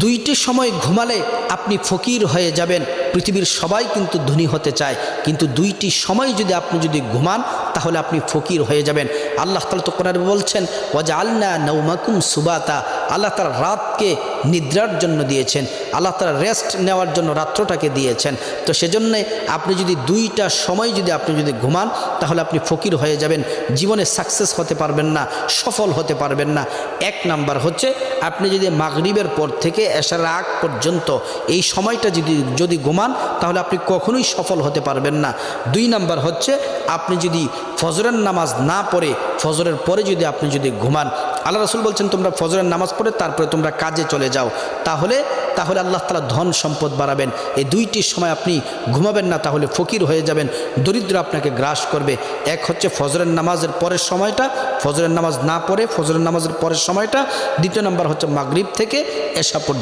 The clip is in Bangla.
দুইটি সময় ঘুমালে আপনি ফকির হয়ে যাবেন। পৃথিবীর সবাই কিন্তু ধনী হতে চায়, কিন্তু দুইটি সময় যদি আপনি ঘুমান তাহলে আপনি ফকির হয়ে যাবেন। আল্লাহ তাআলা তো কোরআনে বলছেন, ওয়াজআলনা নাওমাকুম সুবাতা। আল্লাহ তাআলা রাতকে নিদ্রার জন্য দিয়েছেন, আল্লাহ তাআলা রেস্ট নেওয়ার জন্য রাত্রটাকে দিয়েছেন। তো সেজন্যে আপনি যদি দুইটা সময় আপনি ঘুমান তাহলে আপনি ফকির হয়ে যাবেন, জীবনে সাকসেস হতে পারবেন না, সফল হতে পারবেন না। এক নাম্বার হচ্ছে আপনি যদি মাগরিবের পর থেকে এশার আগ পর্যন্ত এই সময়টা যদি ঘুমান তাহলে আপনি কখনোই সফল হতে পারবেন না। দুই নাম্বার হচ্ছে আপনি যদি ফজরের নামাজ না পড়ে ফজরের পরে আপনি ঘুমান, আল্লাহ রাসূল বলছেন তোমরা ফজরের নামাজ পড়ে তারপরে তোমরা কাজে চলে যাও, তাহলে আল্লাহ তাআলা ধন সম্পদ বাড়াবেন। এই দুইটি সময় আপনি ঘুমাবেন না তাহলে ফকির হয়ে যাবেন, দরিদ্র আপনাকে গ্রাস করবে। এক হচ্ছে ফজরের নামাজের পরের সময়টা, ফজরের নামাজ না পড়ে ফজরের নামাজের পরের সময়টা। দ্বিতীয় নাম্বার হচ্ছে মাগরিব থেকে এশা পর্যন্ত।